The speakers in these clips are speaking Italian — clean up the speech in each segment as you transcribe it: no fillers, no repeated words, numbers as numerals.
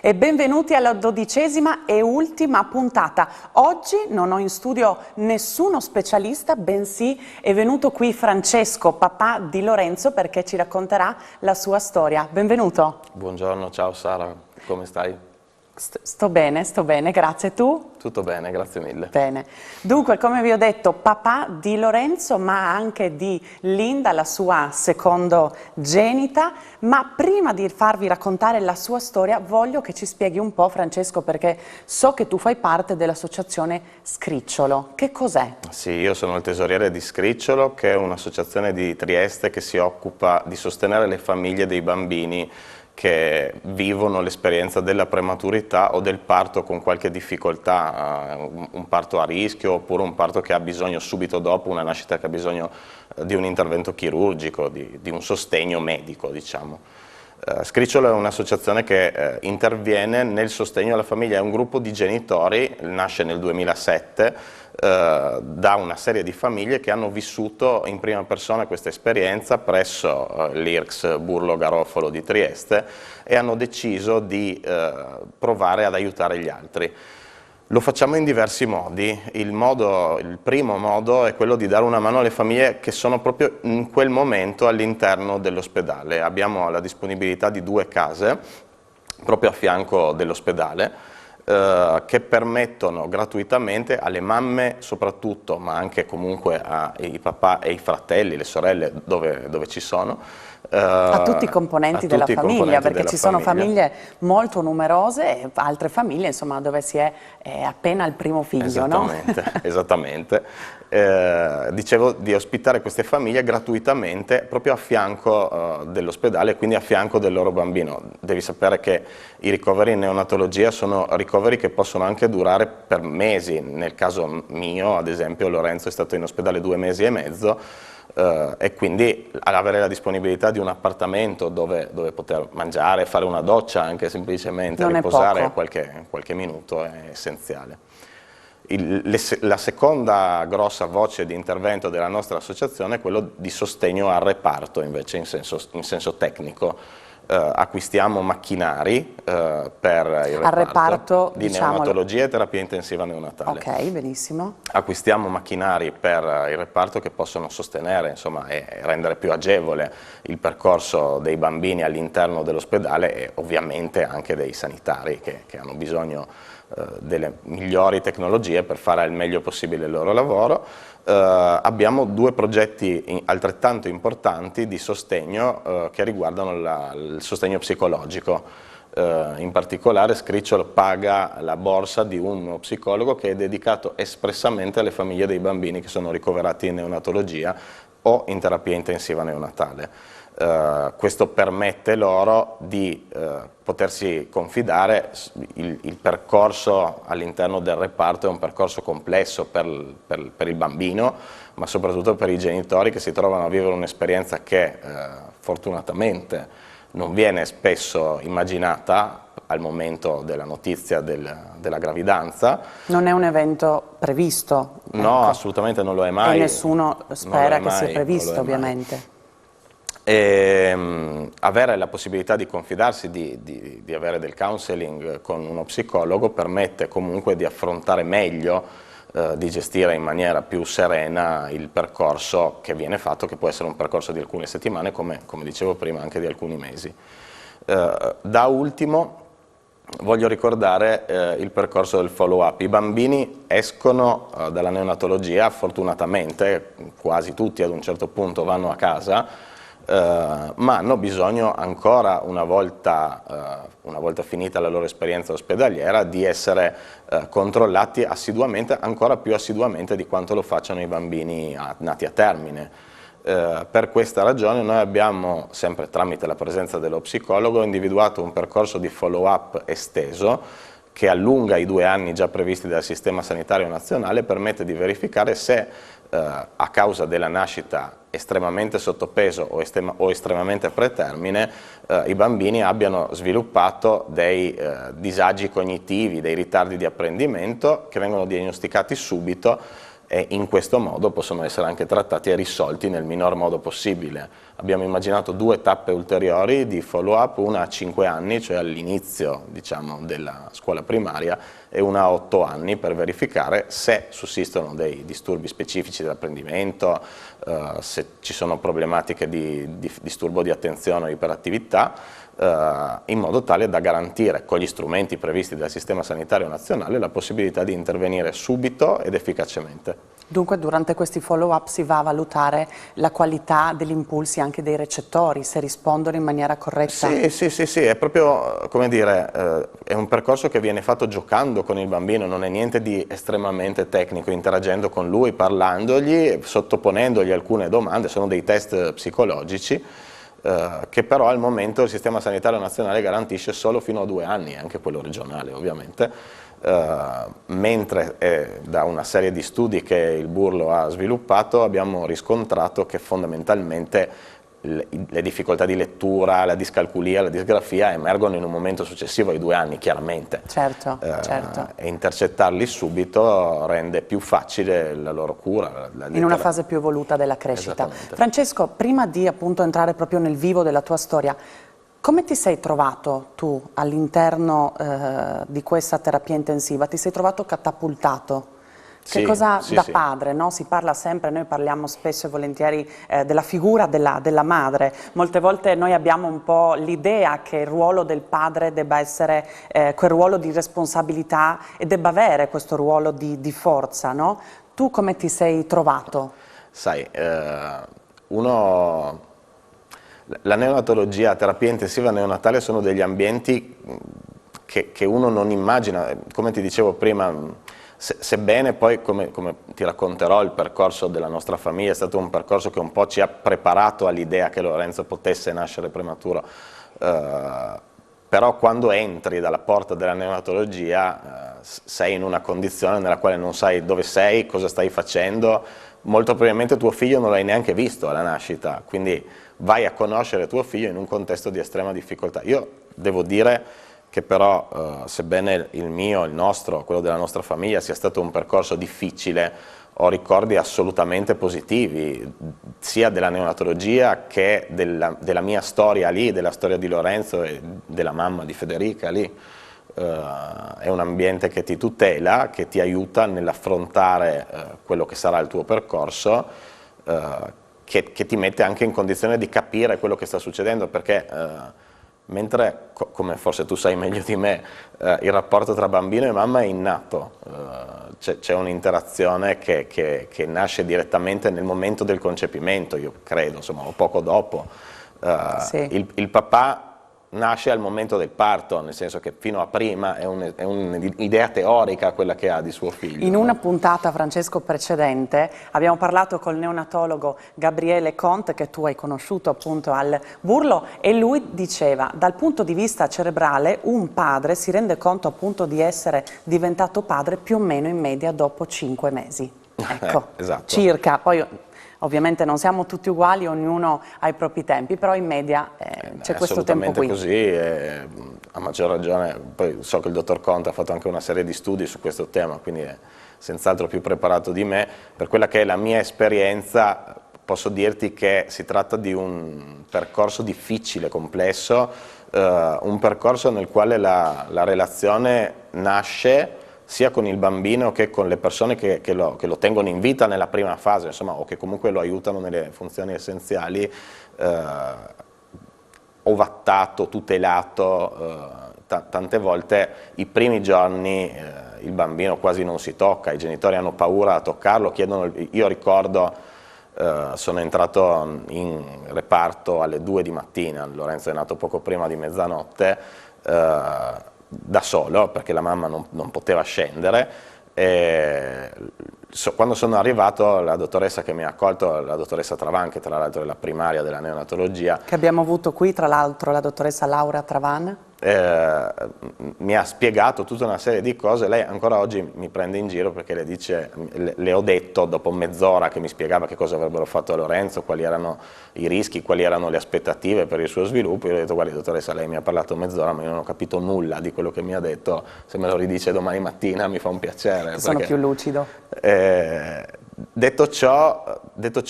E benvenuti alla 12ª e ultima puntata. Oggi non ho in studio nessuno specialista, bensì è venuto qui Francesco, papà di Lorenzo, perché ci racconterà la sua storia. Benvenuto. Buongiorno, ciao Sara, come stai? Sto bene, grazie. Tu? Tutto bene, grazie mille. Bene. Dunque, come vi ho detto, papà di Lorenzo, ma anche di Linda, la sua secondogenita. Ma prima di farvi raccontare la sua storia, voglio che ci spieghi un po', Francesco, perché so che tu fai parte dell'associazione Scricciolo. Che cos'è? Sì, io sono il tesoriere di Scricciolo, che è un'associazione di Trieste che si occupa di sostenere le famiglie dei bambini che vivono l'esperienza della prematurità o del parto con qualche difficoltà, un parto a rischio oppure un parto che ha bisogno subito dopo, una nascita che ha bisogno di un intervento chirurgico, di un sostegno medico, diciamo. Scricciolo è un'associazione che interviene nel sostegno alla famiglia, è un gruppo di genitori, nasce nel 2007, da una serie di famiglie che hanno vissuto in prima persona questa esperienza presso l'IRCS Burlo Garofalo di Trieste e hanno deciso di provare ad aiutare gli altri. Lo facciamo in diversi modi. Il primo modo è quello di dare una mano alle famiglie che sono proprio in quel momento all'interno dell'ospedale. Abbiamo la disponibilità di 2 case proprio a fianco dell'ospedale che permettono gratuitamente alle mamme soprattutto, ma anche comunque ai papà e ai fratelli, le sorelle dove ci sono, a tutti i componenti della famiglia, perché ci sono famiglie molto numerose e altre famiglie insomma dove si è appena il primo figlio. Esattamente, no? Esattamente. Dicevo di ospitare queste famiglie gratuitamente proprio a fianco dell'ospedale, quindi a fianco del loro bambino. Devi sapere che i ricoveri in neonatologia sono ricoveri che possono anche durare per mesi. Nel caso mio, ad esempio, Lorenzo è stato in ospedale 2 mesi e mezzo, e quindi avere la disponibilità di un appartamento dove poter mangiare, fare una doccia anche semplicemente, riposare qualche minuto è essenziale. La seconda grossa voce di intervento della nostra associazione è quello di sostegno al reparto, invece in senso tecnico. Acquistiamo macchinari per il reparto di neonatologia e terapia intensiva neonatale. Ok, benissimo. Acquistiamo macchinari per il reparto che possono sostenere, insomma, e rendere più agevole il percorso dei bambini all'interno dell'ospedale e ovviamente anche dei sanitari che hanno bisogno delle migliori tecnologie per fare al meglio possibile il loro lavoro. Abbiamo 2 progetti altrettanto importanti di sostegno che riguardano il sostegno psicologico. In particolare Scricciolo paga la borsa di uno psicologo che è dedicato espressamente alle famiglie dei bambini che sono ricoverati in neonatologia o in terapia intensiva neonatale. Questo permette loro di potersi confidare. Il percorso all'interno del reparto è un percorso complesso per il bambino, ma soprattutto per i genitori che si trovano a vivere un'esperienza che fortunatamente non viene spesso immaginata al momento della notizia della gravidanza. Non è un evento previsto? No, ecco. Assolutamente non lo è mai. E nessuno spera che sia previsto, ovviamente. E avere la possibilità di confidarsi, di avere del counseling con uno psicologo permette comunque di affrontare meglio, di gestire in maniera più serena il percorso che viene fatto, che può essere un percorso di alcune settimane, come dicevo prima, anche di alcuni mesi. Da ultimo voglio ricordare il percorso del follow-up. I bambini escono dalla neonatologia, fortunatamente, quasi tutti ad un certo punto vanno a casa, ma hanno bisogno ancora, una volta finita la loro esperienza ospedaliera, di essere controllati assiduamente, ancora più assiduamente di quanto lo facciano i bambini nati a termine. Per questa ragione noi abbiamo, sempre tramite la presenza dello psicologo, individuato un percorso di follow-up esteso che allunga i 2 anni già previsti dal Sistema Sanitario Nazionale e permette di verificare se a causa della nascita estremamente sottopeso o estremamente pretermine i bambini abbiano sviluppato dei disagi cognitivi, dei ritardi di apprendimento che vengono diagnosticati subito e in questo modo possono essere anche trattati e risolti nel minor modo possibile. Abbiamo immaginato 2 tappe ulteriori di follow-up, una a 5 anni, cioè all'inizio diciamo, della scuola primaria, e una a 8 anni per verificare se sussistono dei disturbi specifici dell'apprendimento, se ci sono problematiche di disturbo di attenzione o iperattività, in modo tale da garantire con gli strumenti previsti dal Sistema Sanitario Nazionale la possibilità di intervenire subito ed efficacemente. Dunque durante questi follow-up si va a valutare la qualità degli impulsi anche dei recettori, se rispondono in maniera corretta? Sì, è proprio, come dire, è un percorso che viene fatto giocando con il bambino, non è niente di estremamente tecnico, interagendo con lui, parlandogli, sottoponendogli alcune domande, sono dei test psicologici, che però al momento il Sistema Sanitario Nazionale garantisce solo fino a 2 anni, anche quello regionale ovviamente, mentre da una serie di studi che il Burlo ha sviluppato abbiamo riscontrato che fondamentalmente le difficoltà di lettura, la discalculia, la disgrafia emergono in un momento successivo ai 2 anni, chiaramente. Certo. E intercettarli subito rende più facile la loro cura. In una fase più evoluta della crescita. Francesco, prima di appunto entrare proprio nel vivo della tua storia, come ti sei trovato tu all'interno di questa terapia intensiva? Ti sei trovato catapultato? Che cosa da padre, no? Si parla sempre, noi parliamo spesso e volentieri della figura della madre. Molte volte noi abbiamo un po' l'idea che il ruolo del padre debba essere quel ruolo di responsabilità e debba avere questo ruolo di forza, no? Tu come ti sei trovato? Sai, la neonatologia, la terapia intensiva neonatale sono degli ambienti che uno non immagina, come ti dicevo prima. Sebbene poi, come ti racconterò, il percorso della nostra famiglia è stato un percorso che un po' ci ha preparato all'idea che Lorenzo potesse nascere prematuro, però quando entri dalla porta della neonatologia sei in una condizione nella quale non sai dove sei, cosa stai facendo, molto probabilmente tuo figlio non l'hai neanche visto alla nascita, quindi vai a conoscere tuo figlio in un contesto di estrema difficoltà. Io devo dire che però, sebbene il nostro, quello della nostra famiglia sia stato un percorso difficile, ho ricordi assolutamente positivi, sia della neonatologia che della mia storia lì, della storia di Lorenzo e della mamma di Federica lì. È un ambiente che ti tutela, che ti aiuta nell'affrontare quello che sarà il tuo percorso, che ti mette anche in condizione di capire quello che sta succedendo, perché mentre, come forse tu sai meglio di me, il rapporto tra bambino e mamma è innato, c'è un'interazione che nasce direttamente nel momento del concepimento, io credo, insomma, o poco dopo. Il papà nasce al momento del parto, nel senso che fino a prima è un'idea teorica quella che ha di suo figlio. In una puntata, Francesco, precedente abbiamo parlato col neonatologo Gabriele Conte, che tu hai conosciuto appunto al Burlo, e lui diceva dal punto di vista cerebrale un padre si rende conto appunto di essere diventato padre più o meno in media dopo 5 mesi. Ecco, esatto. Circa, poi ovviamente non siamo tutti uguali, ognuno ha i propri tempi, però in media c'è questo tempo qui. Assolutamente così, a maggior ragione, poi so che il dottor Conte ha fatto anche una serie di studi su questo tema, quindi è senz'altro più preparato di me. Per quella che è la mia esperienza posso dirti che si tratta di un percorso difficile, complesso, un percorso nel quale la relazione nasce sia con il bambino che con le persone che lo tengono in vita nella prima fase, insomma, o che comunque lo aiutano nelle funzioni essenziali, ovattato, tutelato, tante volte i primi giorni il bambino quasi non si tocca, i genitori hanno paura a toccarlo, chiedono, io ricordo, sono entrato in reparto alle 2 di mattina, Lorenzo è nato poco prima di mezzanotte, da solo, perché la mamma non poteva scendere, e quando sono arrivato la dottoressa che mi ha accolto, la dottoressa Travan, che tra l'altro è la primaria della neonatologia, che abbiamo avuto qui, tra l'altro la dottoressa Laura Travan, mi ha spiegato tutta una serie di cose. Lei ancora oggi mi prende in giro perché le dice, le ho detto dopo mezz'ora che mi spiegava che cosa avrebbero fatto a Lorenzo, quali erano i rischi, quali erano le aspettative per il suo sviluppo. Io ho detto: guardi dottoressa, lei mi ha parlato mezz'ora ma io non ho capito nulla di quello che mi ha detto, se me lo ridice domani mattina mi fa un piacere. sono più lucido. Detto ciò,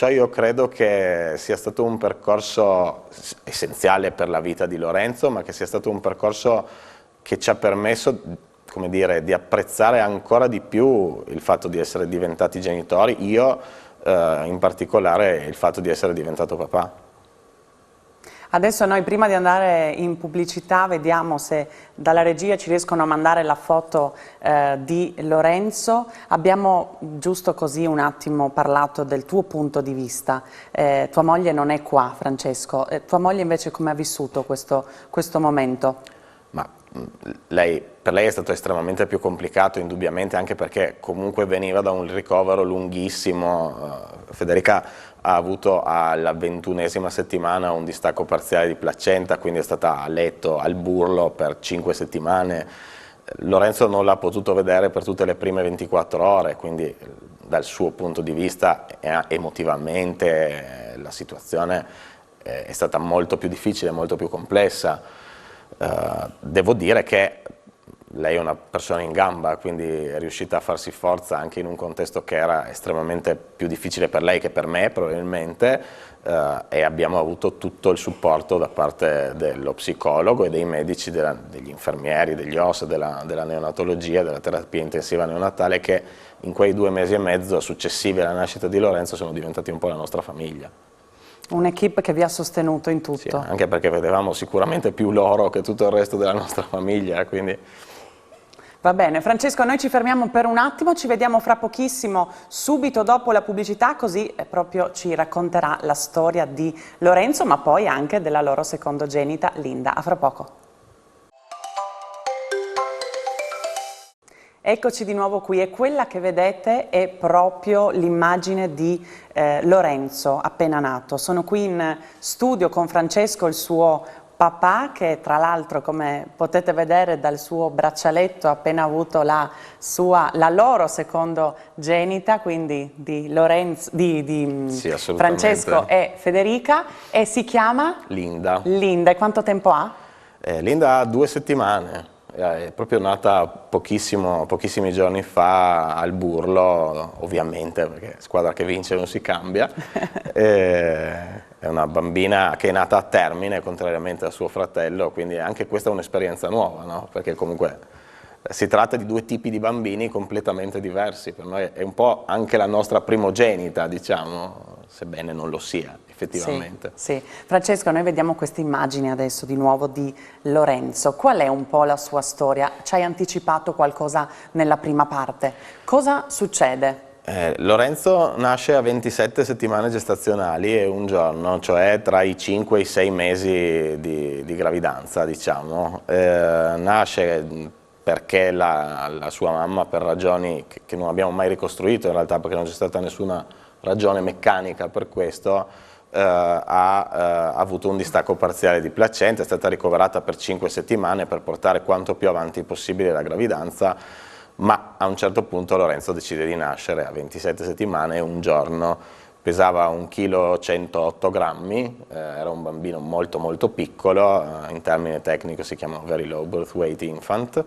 io credo che sia stato un percorso essenziale per la vita di Lorenzo, ma che sia stato un percorso che ci ha permesso, come dire, di apprezzare ancora di più il fatto di essere diventati genitori, io in particolare il fatto di essere diventato papà. Adesso noi prima di andare in pubblicità vediamo se dalla regia ci riescono a mandare la foto di Lorenzo. Abbiamo giusto così un attimo parlato del tuo punto di vista. Tua moglie non è qua, Francesco. Tua moglie invece come ha vissuto questo momento? Ma per lei è stato estremamente più complicato, indubbiamente, anche perché comunque veniva da un ricovero lunghissimo. Federica ha avuto alla 21esima settimana un distacco parziale di placenta, quindi è stata a letto al burlo per 5 settimane. Lorenzo non l'ha potuto vedere per tutte le prime 24 ore, quindi dal suo punto di vista emotivamente la situazione è stata molto più difficile, molto più complessa. Devo dire che lei è una persona in gamba, quindi è riuscita a farsi forza anche in un contesto che era estremamente più difficile per lei che per me probabilmente, e abbiamo avuto tutto il supporto da parte dello psicologo e dei medici, degli infermieri, degli OS, della neonatologia, della terapia intensiva neonatale, che in quei 2 mesi e mezzo successivi alla nascita di Lorenzo sono diventati un po' la nostra famiglia. Un'equipe che vi ha sostenuto in tutto. Sì, anche perché vedevamo sicuramente più loro che tutto il resto della nostra famiglia, quindi... Va bene, Francesco, noi ci fermiamo per un attimo, ci vediamo fra pochissimo, subito dopo la pubblicità, così proprio ci racconterà la storia di Lorenzo, ma poi anche della loro secondogenita Linda. A fra poco. Eccoci di nuovo qui e quella che vedete è proprio l'immagine di Lorenzo appena nato. Sono qui in studio con Francesco, il suo papà, che tra l'altro, come potete vedere dal suo braccialetto, ha appena avuto la loro secondogenita, quindi di Sì, Francesco e Federica, e si chiama? Linda. Linda, e quanto tempo ha? Linda ha 2 settimane. È proprio nata pochissimi giorni fa al Burlo, ovviamente, perché squadra che vince non si cambia. È una bambina che è nata a termine, contrariamente a suo fratello, quindi anche questa è un'esperienza nuova, no? Perché comunque si tratta di 2 tipi di bambini completamente diversi. Per noi è un po' anche la nostra primogenita, diciamo, sebbene non lo sia, effettivamente. Sì, sì. Francesco, noi vediamo queste immagini adesso di nuovo di Lorenzo. Qual è un po' la sua storia? Ci hai anticipato qualcosa nella prima parte. Cosa succede? Lorenzo nasce a 27 settimane gestazionali e un giorno, cioè tra i 5 e i 6 mesi di gravidanza, diciamo. Nasce perché la sua mamma, per ragioni che non abbiamo mai ricostruito in realtà, perché non c'è stata nessuna ragione meccanica per questo, ha avuto un distacco parziale di placenta, è stata ricoverata per 5 settimane per portare quanto più avanti possibile la gravidanza, ma a un certo punto Lorenzo decide di nascere a 27 settimane e un giorno. Pesava 1,108 kg, era un bambino molto molto piccolo, in termine tecnico si chiama very low birth weight infant,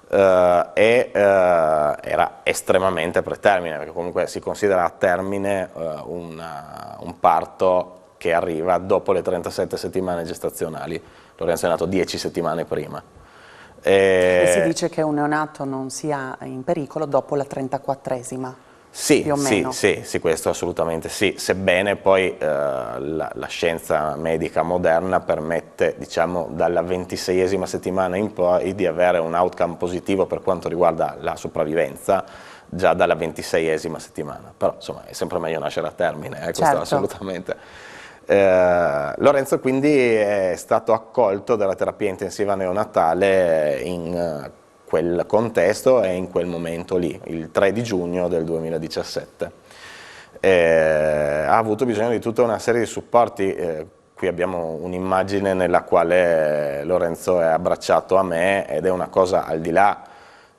era estremamente a pretermine, perché comunque si considera a termine un parto che arriva dopo le 37 settimane gestazionali. Lorenzo è nato 10 settimane prima. E si dice che un neonato non sia in pericolo dopo la 34esima. Sì, più o meno. sì, questo assolutamente sì, sebbene poi la scienza medica moderna permette, diciamo, dalla 26esima settimana in poi di avere un outcome positivo per quanto riguarda la sopravvivenza già dalla 26esima settimana, però insomma è sempre meglio nascere a termine, questo certo. Assolutamente. Lorenzo quindi è stato accolto dalla terapia intensiva neonatale in quel contesto e in quel momento lì, il 3 di giugno del 2017. Ha avuto bisogno di tutta una serie di supporti, qui abbiamo un'immagine nella quale Lorenzo è abbracciato a me ed è una cosa al di là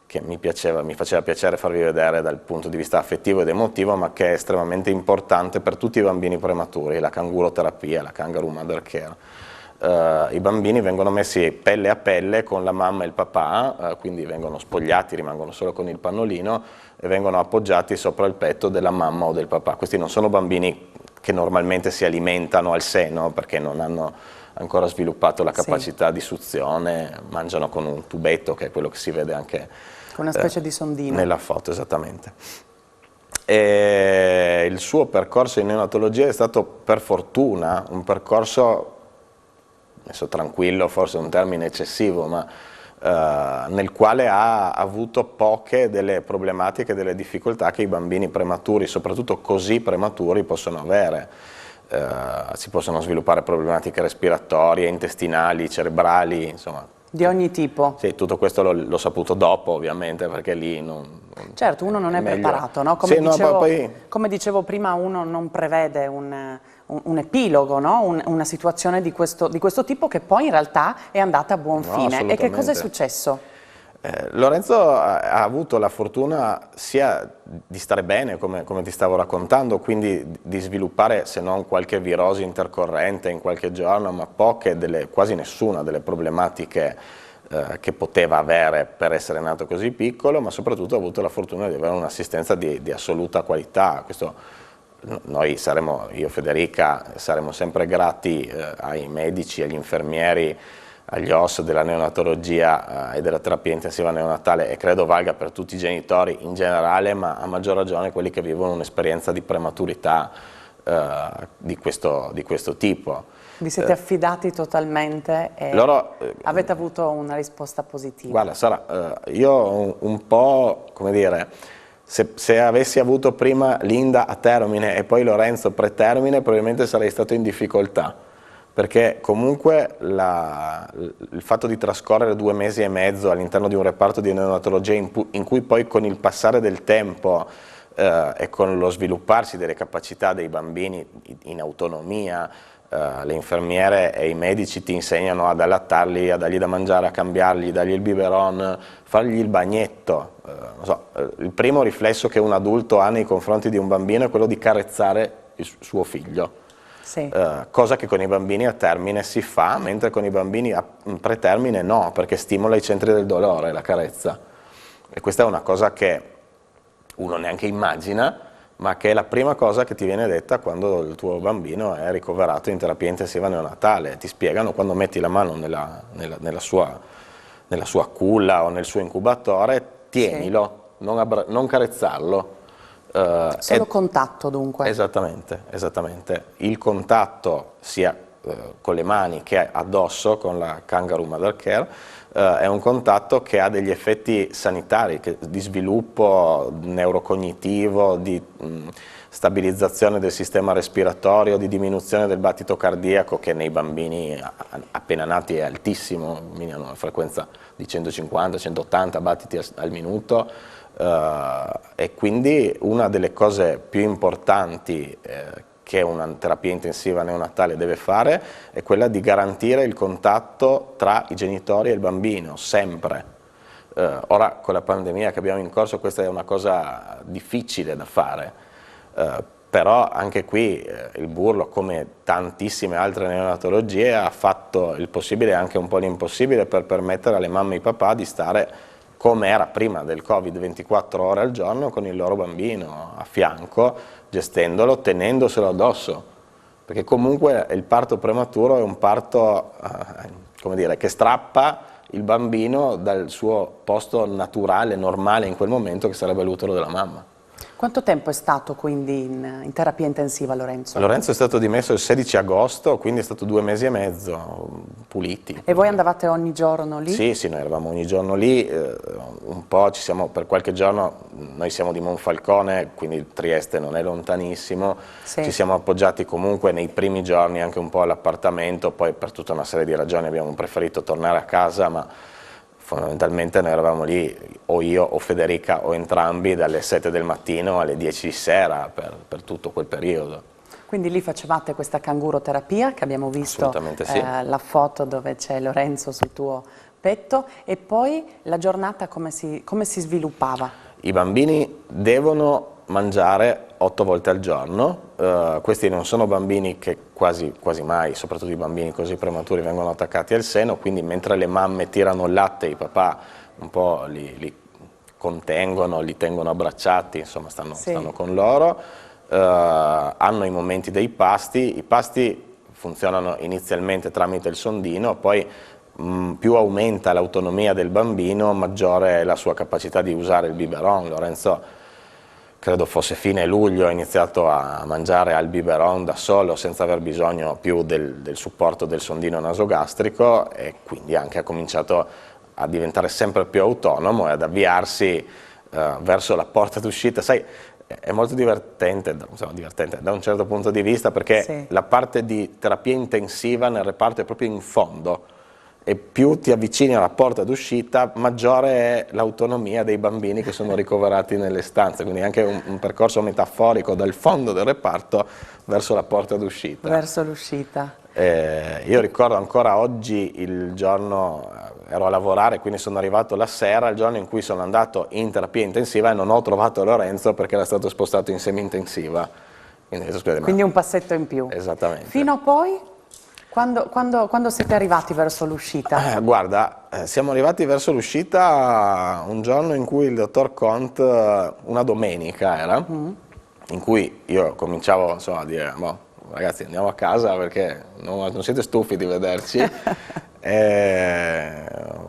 che mi faceva piacere farvi vedere dal punto di vista affettivo ed emotivo, ma che è estremamente importante per tutti i bambini prematuri, la canguroterapia, la kangaroo mother care. i bambini vengono messi pelle a pelle con la mamma e il papà, quindi vengono spogliati, rimangono solo con il pannolino e vengono appoggiati sopra il petto della mamma o del papà. Questi non sono bambini che normalmente si alimentano al seno perché non hanno ancora sviluppato la capacità di suzione, mangiano con un tubetto, che è quello che si vede anche con una specie di sondino nella foto, esattamente. E il suo percorso in neonatologia è stato, per fortuna, un percorso, messo tranquillo forse è un termine eccessivo, ma nel quale ha avuto poche delle problematiche, delle difficoltà che i bambini prematuri, soprattutto così prematuri, possono avere. Si possono sviluppare problematiche respiratorie, intestinali, cerebrali, insomma. di ogni tipo. Sì, tutto questo l'ho saputo dopo, ovviamente, perché lì Certo, uno non è meglio. preparato, no? Sì, Come dicevo prima, uno non prevede un epilogo, no? Una situazione di questo tipo che poi in realtà è andata a buon fine. E che cosa è successo? Lorenzo ha avuto la fortuna sia di stare bene, come ti stavo raccontando, quindi di sviluppare, se non qualche virosi intercorrente in qualche giorno, ma quasi nessuna delle problematiche che poteva avere per essere nato così piccolo, ma soprattutto ha avuto la fortuna di avere un'assistenza di assoluta qualità. Questo, io e Federica saremo sempre grati ai medici, agli infermieri, agli OS della neonatologia e della terapia intensiva neonatale, e credo valga per tutti i genitori in generale, ma a maggior ragione quelli che vivono un'esperienza di prematurità di questo tipo. Vi siete affidati totalmente e avete avuto una risposta positiva? Guarda Sara, io un po', come dire, se avessi avuto prima Linda a termine e poi Lorenzo pretermine, probabilmente sarei stato in difficoltà, perché comunque il fatto di trascorrere 2 mesi e mezzo all'interno di un reparto di neonatologia in cui poi con il passare del tempo e con lo svilupparsi delle capacità dei bambini in autonomia, le infermiere e i medici ti insegnano ad allattarli, a dargli da mangiare, a cambiargli, dargli il biberon, fargli il bagnetto. Non so, il primo riflesso che un adulto ha nei confronti di un bambino è quello di carezzare il suo figlio. Sì. Cosa che con i bambini a termine si fa, mentre con i bambini a pretermine no, perché stimola i centri del dolore, la carezza. E questa è una cosa che uno neanche immagina, ma che è la prima cosa che ti viene detta quando il tuo bambino è ricoverato in terapia intensiva neonatale. Ti spiegano, quando metti la mano nella sua culla o nel suo incubatore, tienilo, non carezzarlo. Solo contatto dunque. Esattamente. Il contatto sia con le mani che addosso con la Kangaroo Mother Care è un contatto che ha degli effetti sanitari, di sviluppo neurocognitivo, di stabilizzazione del sistema respiratorio, di diminuzione del battito cardiaco, che nei bambini appena nati è altissimo, hanno una frequenza di 150-180 battiti al minuto. E quindi una delle cose più importanti che una terapia intensiva neonatale deve fare è quella di garantire il contatto tra i genitori e il bambino, sempre. Ora con la pandemia che abbiamo in corso questa è una cosa difficile da fare, però anche qui il Burlo, come tantissime altre neonatologie, ha fatto il possibile e anche un po' l'impossibile per permettere alle mamme e ai papà di stare come era prima del Covid, 24 ore al giorno con il loro bambino a fianco, gestendolo, tenendoselo addosso, perché comunque il parto prematuro è un parto come dire, che strappa il bambino dal suo posto naturale, normale in quel momento, che sarebbe l'utero della mamma. Quanto tempo è stato quindi in terapia intensiva Lorenzo? Lorenzo è stato dimesso il 16 agosto, quindi è stato 2 mesi e mezzo puliti. E voi andavate ogni giorno lì? Sì, noi eravamo ogni giorno lì, un po' per qualche giorno, noi siamo di Monfalcone, quindi Trieste non è lontanissimo, sì. Ci siamo appoggiati comunque nei primi giorni anche un po' all'appartamento, poi per tutta una serie di ragioni abbiamo preferito tornare a casa, ma fondamentalmente noi eravamo lì, o io o Federica o entrambi, dalle 7 del mattino alle 10 di sera per tutto quel periodo. Quindi lì facevate questa canguroterapia, che abbiamo visto sì. La foto dove c'è Lorenzo sul tuo petto, e poi la giornata come si sviluppava? I bambini devono mangiare 8 volte al giorno. Questi non sono bambini che quasi mai, soprattutto i bambini così prematuri, vengono attaccati al seno, quindi mentre le mamme tirano il latte, i papà un po' li contengono, li tengono abbracciati, insomma stanno con loro. Hanno i momenti dei pasti, i pasti funzionano inizialmente tramite il sondino, poi più aumenta l'autonomia del bambino, maggiore è la sua capacità di usare il biberon. Lorenzo, credo fosse fine luglio, ha iniziato a mangiare al biberon da solo, senza aver bisogno più del supporto del sondino nasogastrico, e quindi anche ha cominciato a diventare sempre più autonomo e ad avviarsi verso la porta d'uscita. Sai, è molto divertente da un certo punto di vista, perché la parte di terapia intensiva nel reparto è proprio in fondo, e più ti avvicini alla porta d'uscita maggiore è l'autonomia dei bambini che sono ricoverati nelle stanze, quindi anche un percorso metaforico dal fondo del reparto verso la porta d'uscita. Verso l'uscita. Io ricordo ancora oggi il giorno, ero a lavorare, quindi sono arrivato la sera, il giorno in cui sono andato in terapia intensiva e non ho trovato Lorenzo perché era stato spostato in semi-intensiva. Quindi un passetto in più. Esattamente. Fino a poi? Quando siete arrivati verso l'uscita? Guarda, siamo arrivati verso l'uscita un giorno in cui il dottor Conte, una domenica era, in cui io cominciavo insomma, a dire, boh, ragazzi andiamo a casa perché non siete stufi di vederci.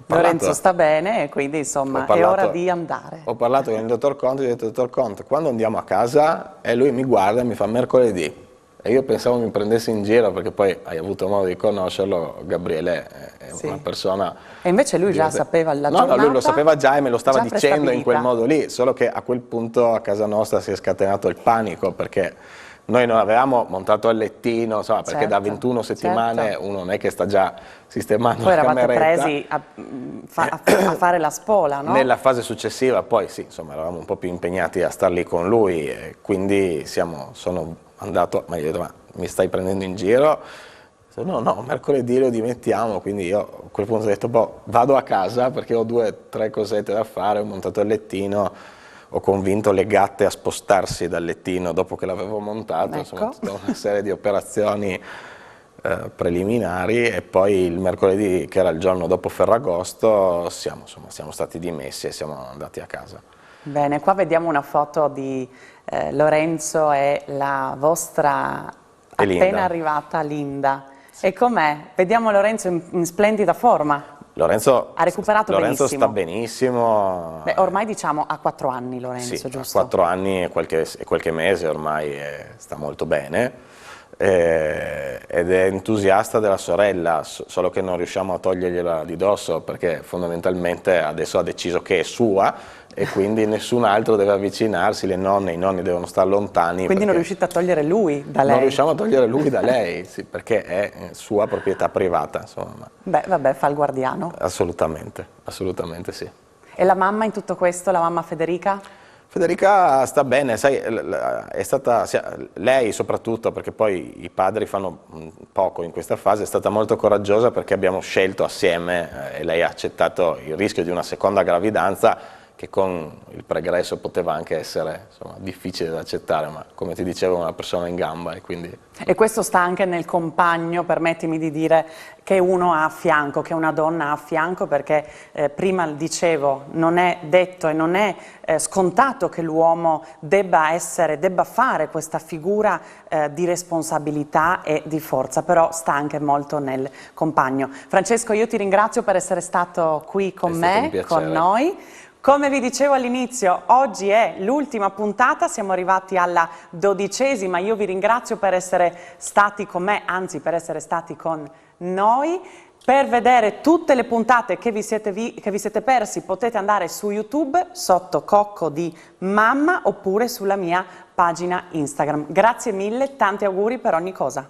Lorenzo sta bene e quindi insomma è ora di andare. Ho parlato con il dottor Conte e gli ho detto, dottor Conte, quando andiamo a casa? E lui mi guarda e mi fa mercoledì. E io pensavo mi prendesse in giro, perché poi hai avuto modo di conoscerlo, Gabriele è una persona... E invece lui già sapeva la giornata? No, lui lo sapeva già e me lo stava dicendo in quel modo lì, solo che a quel punto a casa nostra si è scatenato il panico, perché noi non avevamo montato il lettino, insomma, perché da 21 settimane uno non è che sta già sistemando la cameretta. Poi eravate presi a fare la spola, no? Nella fase successiva poi sì, insomma, eravamo un po' più impegnati a star lì con lui, e quindi sono andato, ma gli ho detto, ma mi stai prendendo in giro? No, mercoledì lo dimettiamo, quindi io a quel punto ho detto, boh, vado a casa perché ho 2 o 3 cosette da fare, ho montato il lettino, ho convinto le gatte a spostarsi dal lettino dopo che l'avevo montato, insomma tutta una serie di operazioni preliminari, e poi il mercoledì, che era il giorno dopo Ferragosto, siamo stati dimessi e siamo andati a casa. Bene, qua vediamo una foto di Lorenzo e la vostra appena arrivata Linda. E com'è? Vediamo Lorenzo in splendida forma. Lorenzo ha recuperato benissimo. Sta benissimo. Beh, ormai diciamo ha 4 anni Lorenzo, sì, giusto? Ha 4 anni e qualche mese ormai, sta molto bene. Ed è entusiasta della sorella, solo che non riusciamo a togliergliela di dosso, perché fondamentalmente adesso ha deciso che è sua e quindi nessun altro deve avvicinarsi, le nonne e i nonni devono stare lontani. Quindi non riuscite a togliere lui da lei? Non riusciamo a togliere lui da lei, sì, perché è sua proprietà privata, insomma. Beh, vabbè, fa il guardiano. Assolutamente sì. E la mamma in tutto questo, la mamma Federica? Federica sta bene, sai, è stata, lei soprattutto, perché poi i padri fanno poco in questa fase, è stata molto coraggiosa, perché abbiamo scelto assieme e lei ha accettato il rischio di una seconda gravidanza, che con il pregresso poteva anche essere insomma, difficile da accettare, ma come ti dicevo è una persona in gamba e quindi... E questo sta anche nel compagno, permettimi di dire, che uno ha a fianco, che una donna ha a fianco, perché prima dicevo, non è detto e non è scontato che l'uomo debba fare questa figura di responsabilità e di forza, però sta anche molto nel compagno. Francesco, io ti ringrazio per essere stato qui con me, con noi. Come vi dicevo all'inizio, oggi è l'ultima puntata, siamo arrivati alla 12ª, io vi ringrazio per essere stati con me, anzi per essere stati con noi. Per vedere tutte le puntate che vi siete persi potete andare su YouTube, sotto Cocco di Mamma, oppure sulla mia pagina Instagram. Grazie mille, tanti auguri per ogni cosa.